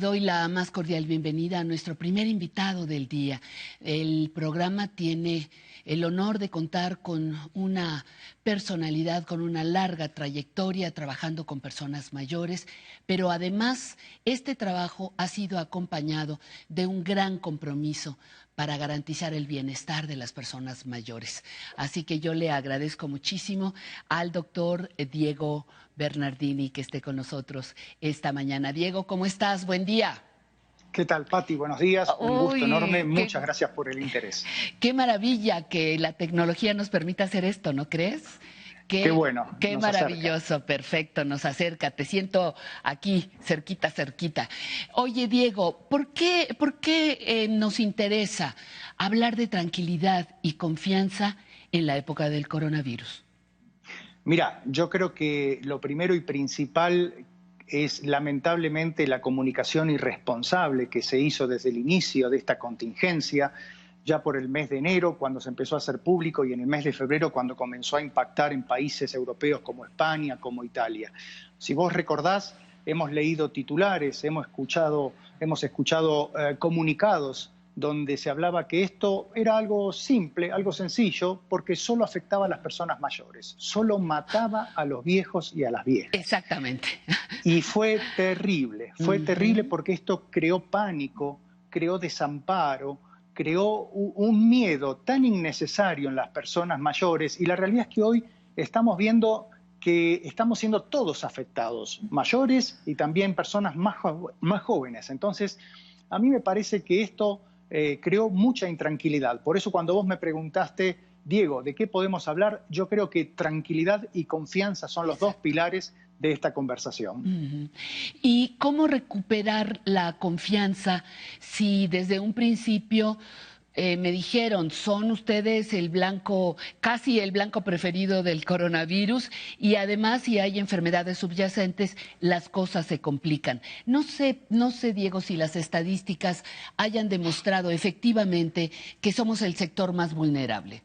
Doy la más cordial bienvenida a nuestro primer invitado del día. El programa tiene el honor de contar con una personalidad, con una larga trayectoria trabajando con personas mayores, pero además este trabajo ha sido acompañado de un gran compromiso para garantizar el bienestar de las personas mayores. Así que yo le agradezco muchísimo al doctor Diego Bernardini que esté con nosotros esta mañana. Diego, ¿cómo estás? Buen día. ¿Qué tal, Pati? Buenos días. Un gusto enorme. Uy, Muchas gracias por el interés. qué maravilla que la tecnología nos permita hacer esto, ¿no crees? Qué bueno, Qué nos acerca. maravilloso, perfecto, nos acerca. Te siento aquí, cerquita, cerquita. Oye, Diego, ¿por qué nos interesa hablar de tranquilidad y confianza en la época del coronavirus? Mira, yo creo que lo primero y principal es lamentablemente la comunicación irresponsable que se hizo desde el inicio de esta contingencia, ya por el mes de enero, cuando se empezó a hacer público, y en el mes de febrero, cuando comenzó a impactar en países europeos como España, como Italia. Si vos recordás, hemos leído titulares, hemos escuchado comunicados donde se hablaba que esto era algo simple, algo sencillo, porque solo afectaba a las personas mayores, solo mataba a los viejos y a las viejas. Exactamente. Y fue terrible porque esto creó pánico, creó desamparo, creó un miedo tan innecesario en las personas mayores, y la realidad es que hoy estamos viendo que estamos siendo todos afectados, mayores y también personas más jóvenes. Entonces, a mí me parece que esto creó mucha intranquilidad. Por eso cuando vos me preguntaste, Diego, ¿de qué podemos hablar? Yo creo que tranquilidad y confianza son los dos pilares de esta conversación. ¿Y cómo recuperar la confianza si desde un principio me dijeron, son ustedes el blanco, casi el blanco preferido del coronavirus, y además si hay enfermedades subyacentes, las cosas se complican? No sé, Diego, si las estadísticas hayan demostrado efectivamente que somos el sector más vulnerable.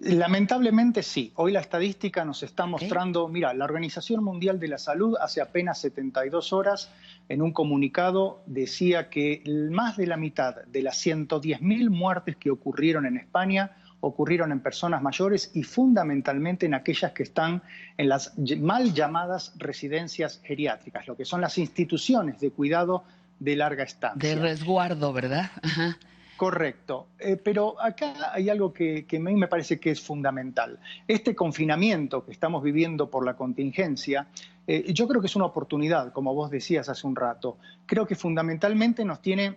Lamentablemente sí. Hoy la estadística nos está ¿Ok? mostrando, mira, la Organización Mundial de la Salud hace apenas 72 horas en un comunicado decía que más de la mitad de las 110.000 muertes que ocurrieron en España ocurrieron en personas mayores, y fundamentalmente en aquellas que están en las mal llamadas residencias geriátricas, lo que son las instituciones de cuidado de larga De estancia. resguardo, ¿verdad? Ajá. Correcto, pero acá hay algo que a mí me parece que es fundamental. Este confinamiento que estamos viviendo por la contingencia, yo creo que es una oportunidad, como vos decías hace un rato. Creo que fundamentalmente nos tiene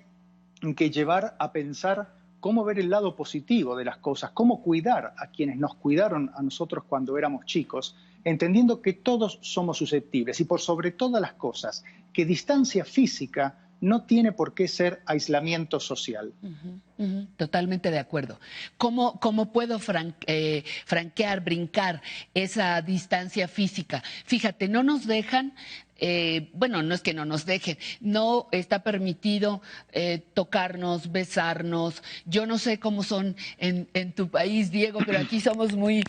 que llevar a pensar cómo ver el lado positivo de las cosas, cómo cuidar a quienes nos cuidaron a nosotros cuando éramos chicos, entendiendo que todos somos susceptibles, y por sobre todas las cosas, que distancia física no tiene por qué ser aislamiento social. Totalmente de acuerdo. ¿Cómo puedo franquear, brincar esa distancia física? Fíjate, no nos dejan, bueno, no es que no nos dejen, no está permitido tocarnos, besarnos. Yo no sé cómo son en tu país, Diego, pero aquí somos muy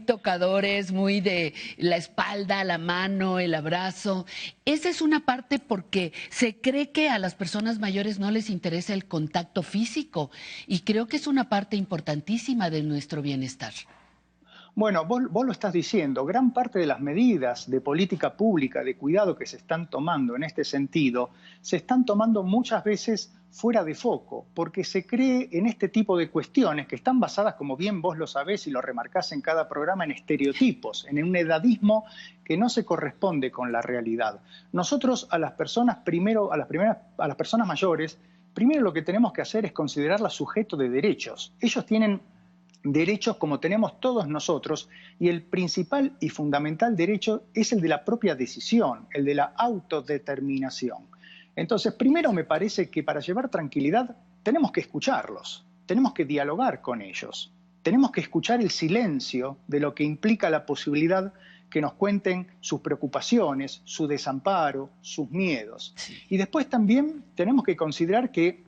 tocadores, muy de la espalda, la mano, el abrazo. Esa es una parte porque se cree que a las personas mayores no les interesa el contacto físico, y creo que es una parte importantísima de nuestro bienestar. Bueno, vos lo estás diciendo, gran parte de las medidas de política pública, de cuidado que se están tomando en este sentido, se están tomando muchas veces fuera de foco, porque se cree en este tipo de cuestiones que están basadas, como bien vos lo sabés y lo remarcás en cada programa, en estereotipos, en un edadismo que no se corresponde con la realidad. Nosotros a las personas, primero, a las personas mayores, primero lo que tenemos que hacer es considerarlas sujeto de derechos. Ellos tienen derechos como tenemos todos nosotros, y el principal y fundamental derecho es el de la propia decisión, el de la autodeterminación. Entonces, primero me parece que para llevar tranquilidad tenemos que escucharlos, tenemos que dialogar con ellos, tenemos que escuchar el silencio de lo que implica la posibilidad que nos cuenten sus preocupaciones, su desamparo, sus miedos. Y después también tenemos que considerar que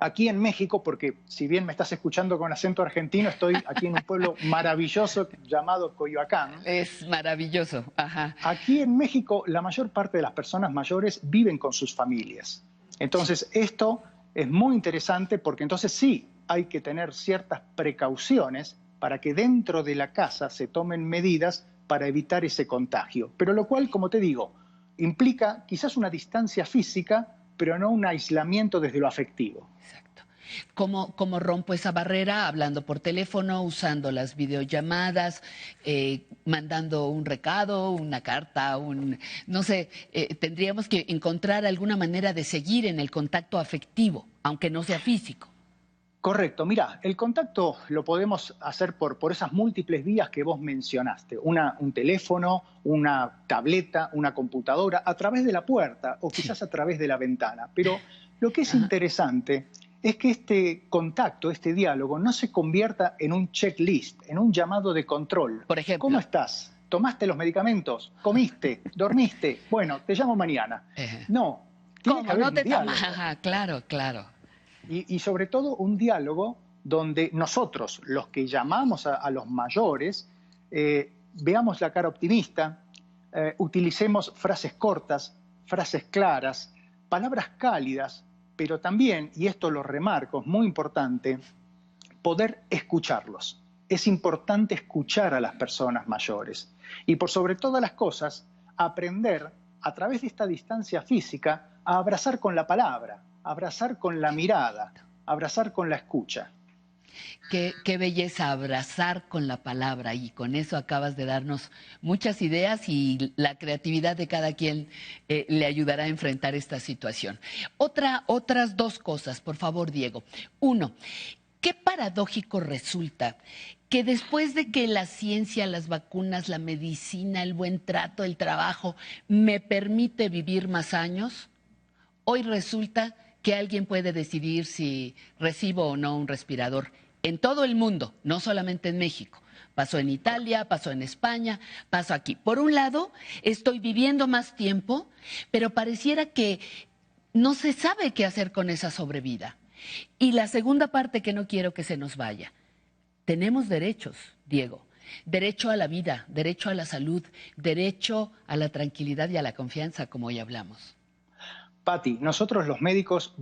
aquí en México, porque si bien me estás escuchando con acento argentino, estoy aquí en un pueblo maravilloso llamado Coyoacán. Es maravilloso, ajá. Aquí en México, la mayor parte de las personas mayores viven con sus familias. Entonces, esto es muy interesante porque entonces sí hay que tener ciertas precauciones para que dentro de la casa se tomen medidas para evitar ese contagio. Pero lo cual, como te digo, implica quizás una distancia física, pero no un aislamiento desde lo afectivo. Exacto. ¿Cómo rompo esa barrera? Hablando por teléfono, usando las videollamadas, mandando un recado, una carta, no sé, tendríamos que encontrar alguna manera de seguir en el contacto afectivo, aunque no sea físico. Correcto, mira, el contacto lo podemos hacer por esas múltiples vías que vos mencionaste, un teléfono, una tableta, una computadora, a través de la puerta o Sí. quizás a través de la ventana. Pero lo que es Ajá. interesante es que este contacto, este diálogo, no se convierta en un checklist, en un llamado de control. Por ¿Cómo ejemplo. estás? ¿Tomaste los medicamentos? ¿Comiste? ¿Dormiste? Bueno, te llamo mañana. No, tiene que ¿Cómo? haber No un te tomas. diálogo. Ajá, claro, claro. Y sobre todo un diálogo donde nosotros, los que llamamos a los mayores, veamos la cara optimista, utilicemos frases cortas, frases claras, palabras cálidas, pero también, y esto lo remarco, es muy importante, poder escucharlos. Es importante escuchar a las personas mayores. Y por sobre todas las cosas, aprender a través de esta distancia física a abrazar con la palabra, abrazar con la mirada, abrazar con la escucha. Qué belleza abrazar con la palabra y con eso acabas de darnos muchas ideas y la creatividad de cada quien le ayudará a enfrentar esta situación. Otras dos cosas, por favor, Diego. Uno, qué paradójico resulta que después de que la ciencia, las vacunas, la medicina, el buen trato, el trabajo me permite vivir más años, hoy resulta que alguien puede decidir si recibo o no un respirador en todo el mundo, no solamente en México. Pasó en Italia, pasó en España, pasó aquí. Por un lado, estoy viviendo más tiempo, pero pareciera que no se sabe qué hacer con esa sobrevida. Y la segunda parte que no quiero que se nos vaya. Tenemos derechos, Diego. Derecho a la vida, derecho a la salud, derecho a la tranquilidad y a la confianza, como hoy hablamos. Pati, nosotros los médicos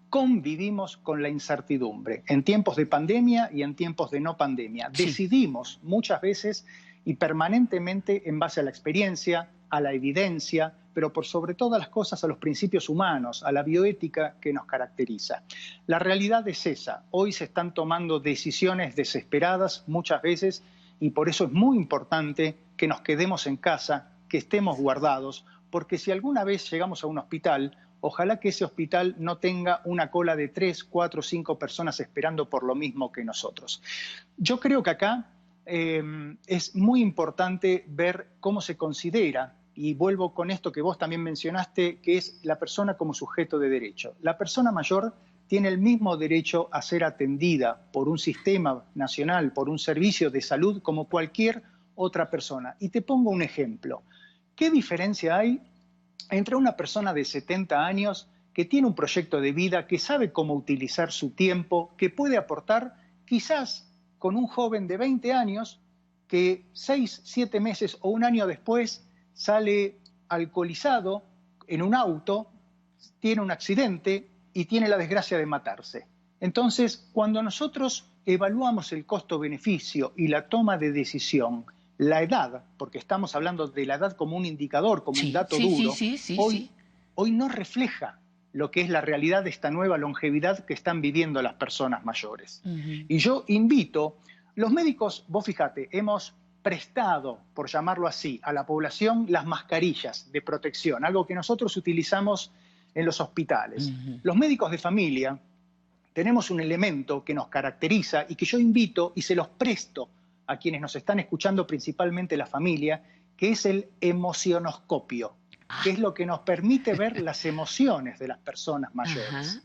convivimos con la incertidumbre en tiempos de pandemia y en tiempos de no pandemia. Sí. Decidimos muchas veces y permanentemente en base a la experiencia, a la evidencia, pero por sobre todas las cosas a los principios humanos, a la bioética que nos caracteriza. La realidad es esa. Hoy se están tomando decisiones desesperadas muchas veces y por eso es muy importante que nos quedemos en casa, que estemos guardados, porque si alguna vez llegamos a un hospital, ojalá que ese hospital no tenga una cola de 3, 4, 5 personas esperando por lo mismo que nosotros. Yo creo que acá es muy importante ver cómo se considera, y vuelvo con esto que vos también mencionaste, que es la persona como sujeto de derecho. La persona mayor tiene el mismo derecho a ser atendida por un sistema nacional, por un servicio de salud como cualquier otra persona. Y te pongo un ejemplo. ¿Qué diferencia hay entre una persona de 70 años que tiene un proyecto de vida, que sabe cómo utilizar su tiempo, que puede aportar quizás con un joven de 20 años que 6, 7 meses o un año después sale alcoholizado en un auto, tiene un accidente y tiene la desgracia de matarse? Entonces, cuando nosotros evaluamos el costo-beneficio y la toma de decisión, la edad, porque estamos hablando de la edad como un indicador, como un dato duro, hoy no refleja lo que es la realidad de esta nueva longevidad que están viviendo las personas mayores. Y yo invito, los médicos, vos fíjate, hemos prestado, por llamarlo así, a la población las mascarillas de protección, algo que nosotros utilizamos en los hospitales. Los médicos de familia tenemos un elemento que nos caracteriza y que yo invito y se los presto a quienes nos están escuchando, principalmente la familia, que es el emocionoscopio, que es lo que nos permite ver las emociones de las personas mayores.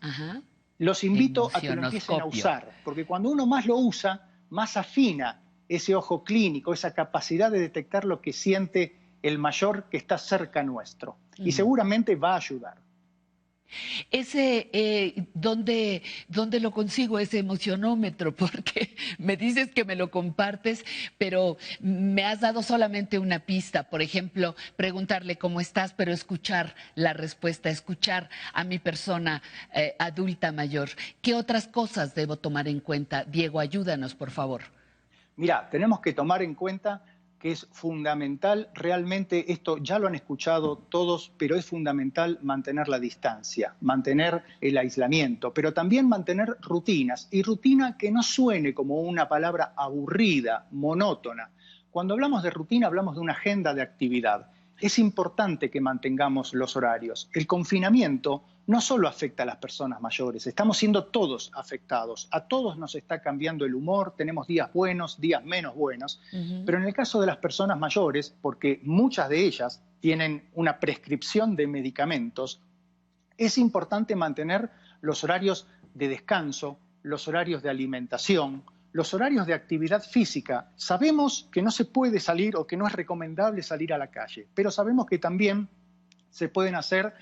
Los invito a que lo empiecen a usar, porque cuando uno más lo usa, más afina ese ojo clínico, esa capacidad de detectar lo que siente el mayor que está cerca nuestro. Y seguramente va a ayudar. ¿Dónde lo consigo ese emocionómetro? Porque me dices que me lo compartes, pero me has dado solamente una pista. Por ejemplo, preguntarle cómo estás, pero escuchar la respuesta, escuchar a mi persona adulta mayor. ¿Qué otras cosas debo tomar en cuenta? Diego, ayúdanos, por favor. Mira, tenemos que tomar en cuenta que es fundamental, realmente esto ya lo han escuchado todos, pero es fundamental mantener la distancia, mantener el aislamiento, pero también mantener rutinas, y rutina que no suene como una palabra aburrida, monótona. Cuando hablamos de rutina hablamos de una agenda de actividad. Es importante que mantengamos los horarios. El confinamiento no solo afecta a las personas mayores, estamos siendo todos afectados. A todos nos está cambiando el humor, tenemos días buenos, días menos buenos, pero en el caso de las personas mayores, porque muchas de ellas tienen una prescripción de medicamentos, es importante mantener los horarios de descanso, los horarios de alimentación, los horarios de actividad física. Sabemos que no se puede salir o que no es recomendable salir a la calle, pero sabemos que también se pueden hacer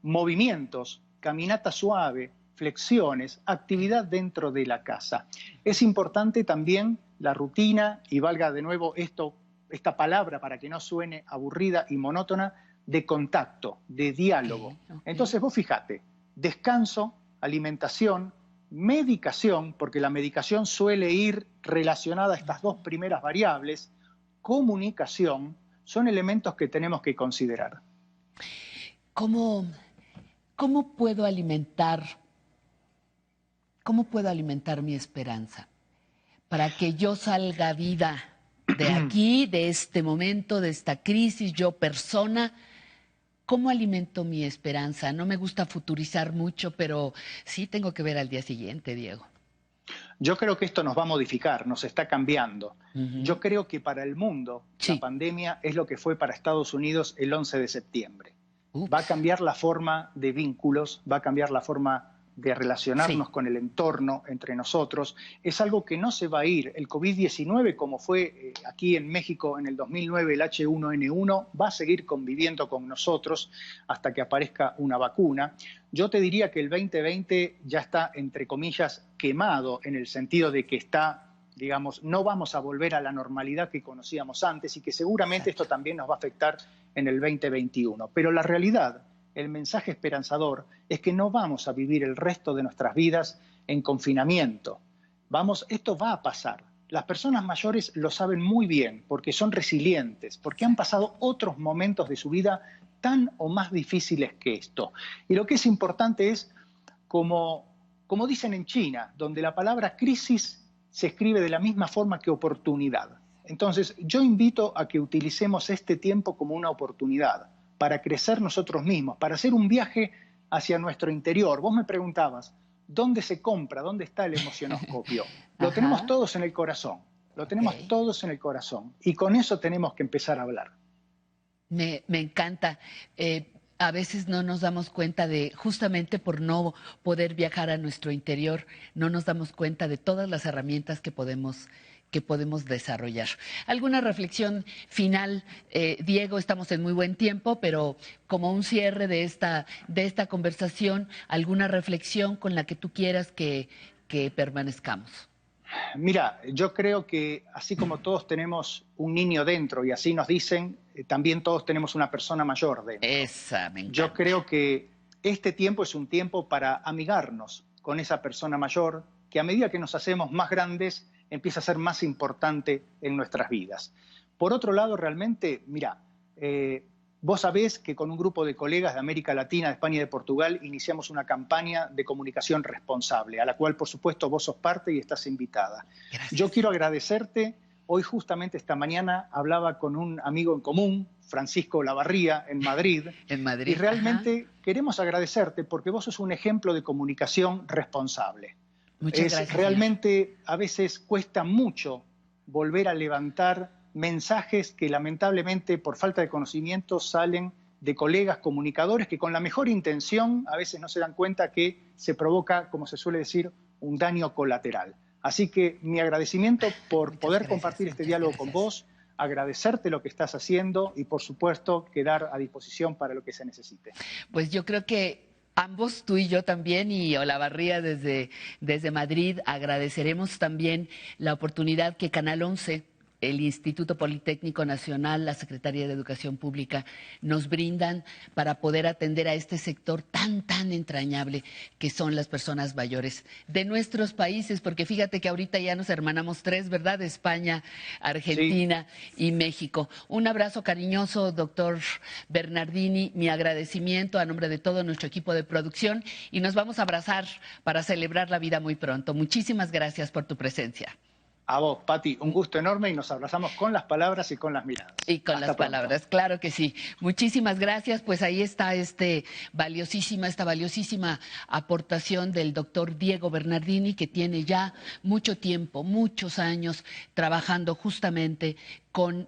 movimientos, caminata suave, flexiones, actividad dentro de la casa. Es importante también la rutina, y valga de nuevo esta palabra para que no suene aburrida y monótona, de contacto, de diálogo. Okay. Entonces vos fíjate, descanso, alimentación, medicación, porque la medicación suele ir relacionada a estas dos primeras variables, comunicación, son elementos que tenemos que considerar. ¿Cómo puedo alimentar mi esperanza para que yo salga viva de aquí, de este momento, de esta crisis, yo persona? ¿Cómo alimento mi esperanza? No me gusta futurizar mucho, pero sí tengo que ver al día siguiente, Diego. Yo creo que esto nos va a modificar, nos está cambiando. Yo creo que para el mundo la pandemia es lo que fue para Estados Unidos el 11 de septiembre. Va a cambiar la forma de vínculos, va a cambiar la forma de relacionarnos con el entorno, entre nosotros. Es algo que no se va a ir. El COVID-19, como fue aquí en México en el 2009, el H1N1, va a seguir conviviendo con nosotros hasta que aparezca una vacuna. Yo te diría que el 2020 ya está, entre comillas, quemado, en el sentido de que está, digamos, no vamos a volver a la normalidad que conocíamos antes, y que seguramente esto también nos va a afectar en el 2021. Pero la realidad, el mensaje esperanzador, es que no vamos a vivir el resto de nuestras vidas en confinamiento. Esto va a pasar. Las personas mayores lo saben muy bien, porque son resilientes, porque han pasado otros momentos de su vida tan o más difíciles que esto. Y lo que es importante es, como dicen en China, donde la palabra crisis se escribe de la misma forma que oportunidad. Entonces, yo invito a que utilicemos este tiempo como una oportunidad para crecer nosotros mismos, para hacer un viaje hacia nuestro interior. Vos me preguntabas, ¿dónde se compra? ¿Dónde está el emocionoscopio? Lo tenemos todos en el corazón, lo tenemos todos en el corazón, y con eso tenemos que empezar a hablar. Me encanta. A veces no nos damos cuenta justamente por no poder viajar a nuestro interior, no nos damos cuenta de todas las herramientas que podemos desarrollar. ¿Alguna reflexión final, Diego? Estamos en muy buen tiempo, pero como un cierre de esta conversación, ¿alguna reflexión con la que tú quieras que permanezcamos? Mira, yo creo que así como todos tenemos un niño dentro, y así nos dicen, también todos tenemos una persona mayor dentro. Esa, me encanta. Yo creo que este tiempo es un tiempo para amigarnos con esa persona mayor, que a medida que nos hacemos más grandes, empieza a ser más importante en nuestras vidas. Por otro lado, realmente, mira, vos sabés que con un grupo de colegas de América Latina, de España y de Portugal iniciamos una campaña de comunicación responsable, a la cual, por supuesto, vos sos parte y estás invitada. Gracias. Yo quiero agradecerte. Hoy, justamente esta mañana, hablaba con un amigo en común, Francisco Lavarría, en Madrid. En Madrid. Y realmente queremos agradecerte porque vos sos un ejemplo de comunicación responsable. Muchas gracias. Realmente a veces cuesta mucho volver a levantar mensajes que lamentablemente por falta de conocimiento salen de colegas comunicadores que con la mejor intención a veces no se dan cuenta que se provoca, como se suele decir, un daño colateral. Así que mi agradecimiento por poder compartir este diálogo con vos, agradecerte lo que estás haciendo y por supuesto quedar a disposición para lo que se necesite. Pues yo creo que Ambos, tú y yo también, y Olavarría desde Madrid, agradeceremos también la oportunidad que Canal 11, el Instituto Politécnico Nacional, la Secretaría de Educación Pública nos brindan para poder atender a este sector tan entrañable que son las personas mayores de nuestros países, porque fíjate que ahorita ya nos hermanamos tres, ¿verdad? España, Sí. Argentina y México. Un abrazo cariñoso, doctor Bernardini, mi agradecimiento a nombre de todo nuestro equipo de producción y nos vamos a abrazar para celebrar la vida muy pronto. Muchísimas gracias por tu presencia. A vos, Pati, un gusto enorme y nos abrazamos con las palabras y con las miradas. Y con las Hasta pronto. palabras, claro que sí. Muchísimas gracias. Pues ahí está esta valiosísima aportación del doctor Diego Bernardini, que tiene ya mucho tiempo, muchos años trabajando justamente con